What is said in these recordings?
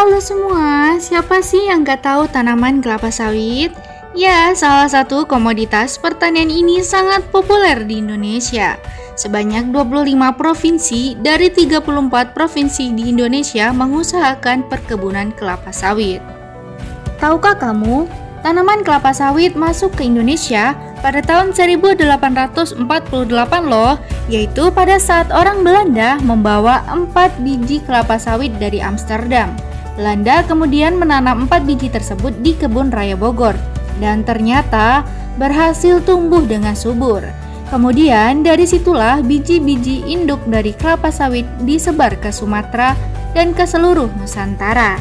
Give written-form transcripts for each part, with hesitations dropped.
Halo semua, siapa sih yang gak tahu tanaman kelapa sawit? Ya, salah satu komoditas pertanian ini sangat populer di Indonesia. Sebanyak 25 provinsi dari 34 provinsi di Indonesia mengusahakan perkebunan kelapa sawit. Tahukah kamu, tanaman kelapa sawit masuk ke Indonesia pada tahun 1848 loh, yaitu pada saat orang Belanda membawa 4 biji kelapa sawit dari Amsterdam. Belanda kemudian menanam 4 biji tersebut di kebun raya Bogor dan ternyata berhasil tumbuh dengan subur. Kemudian dari situlah biji-biji induk dari kelapa sawit disebar ke Sumatera dan ke seluruh Nusantara.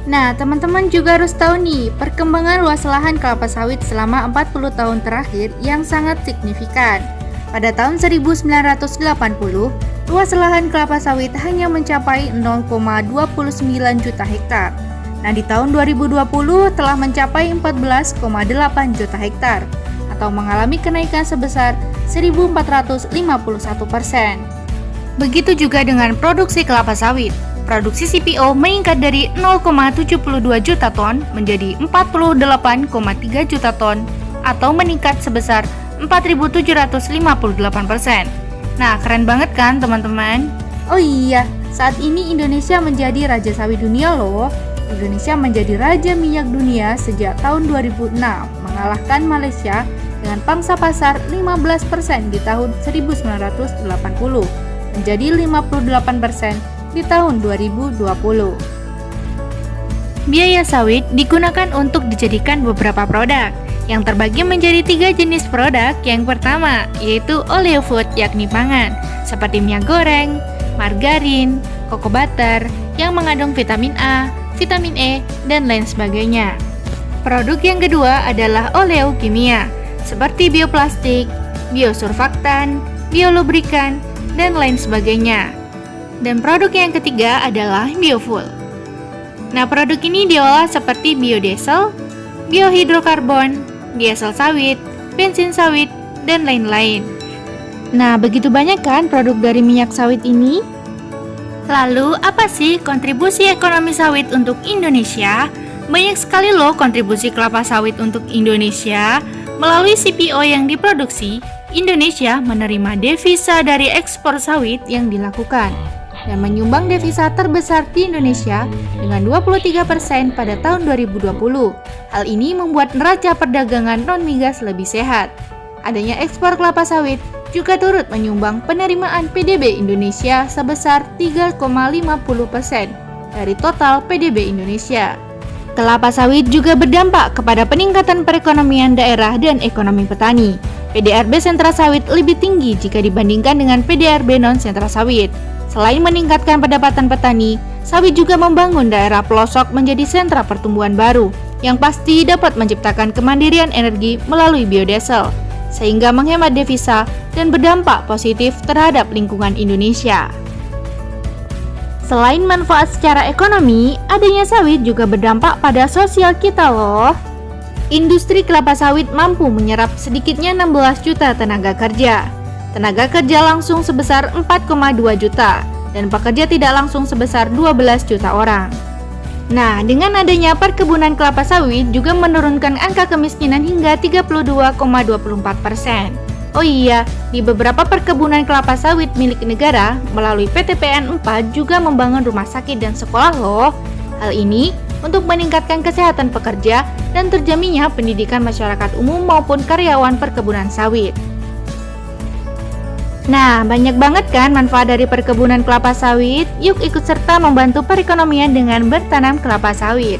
Nah, teman-teman juga harus tahu nih, perkembangan luas lahan kelapa sawit selama 40 tahun terakhir yang sangat signifikan. Pada tahun 1980, luas lahan kelapa sawit hanya mencapai 0,29 juta hektar. Nah, di tahun 2020 telah mencapai 14,8 juta hektar atau mengalami kenaikan sebesar 1.451%. Begitu juga dengan produksi kelapa sawit. Produksi CPO meningkat dari 0,72 juta ton menjadi 48,3 juta ton atau meningkat sebesar 4.758%. Nah, keren banget kan teman-teman? Oh iya, saat ini Indonesia menjadi raja sawit dunia loh. Indonesia menjadi raja minyak dunia sejak tahun 2006, mengalahkan Malaysia dengan pangsa pasar 15% di tahun 1980, menjadi 58% di tahun 2020. Biaya sawit digunakan untuk dijadikan beberapa produk yang terbagi menjadi 3 jenis produk. Yang pertama yaitu oleofood, yakni pangan seperti minyak goreng, margarin, cocoa butter yang mengandung vitamin A, vitamin E, dan lain sebagainya. Produk yang kedua adalah oleokimia seperti bioplastik, biosurfaktan, biolubrikan, dan lain sebagainya. Dan produk yang ketiga adalah biofuel. Nah, produk ini diolah seperti biodiesel, biohidrokarbon, diesel sawit, bensin sawit, dan lain-lain. Nah, begitu banyak kan produk dari minyak sawit ini? Lalu, apa sih kontribusi ekonomi sawit untuk Indonesia? Banyak sekali loh kontribusi kelapa sawit untuk Indonesia. Melalui CPO yang diproduksi, Indonesia menerima devisa dari ekspor sawit yang dilakukan dan menyumbang devisa terbesar di Indonesia dengan 23% pada tahun 2020. Hal ini membuat neraca perdagangan non-migas lebih sehat. Adanya ekspor kelapa sawit juga turut menyumbang penerimaan PDB Indonesia sebesar 3,50% dari total PDB Indonesia. Kelapa sawit juga berdampak kepada peningkatan perekonomian daerah dan ekonomi petani. PDRB sentra sawit lebih tinggi jika dibandingkan dengan PDRB non-sentra sawit. Selain meningkatkan pendapatan petani, sawit juga membangun daerah pelosok menjadi sentra pertumbuhan baru yang pasti dapat menciptakan kemandirian energi melalui biodiesel, sehingga menghemat devisa dan berdampak positif terhadap lingkungan Indonesia. Selain manfaat secara ekonomi, adanya sawit juga berdampak pada sosial kita loh. Industri kelapa sawit mampu menyerap sedikitnya 16 juta tenaga kerja. Tenaga kerja langsung sebesar 4,2 juta dan pekerja tidak langsung sebesar 12 juta orang. Nah, dengan adanya perkebunan kelapa sawit juga menurunkan angka kemiskinan hingga 32,24%. Oh iya, di beberapa perkebunan kelapa sawit milik negara melalui PT PN 4 juga membangun rumah sakit dan sekolah loh. Hal ini untuk meningkatkan kesehatan pekerja dan terjaminnya pendidikan masyarakat umum maupun karyawan perkebunan sawit. Nah, banyak banget kan manfaat dari perkebunan kelapa sawit? Yuk ikut serta membantu perekonomian dengan bertanam kelapa sawit.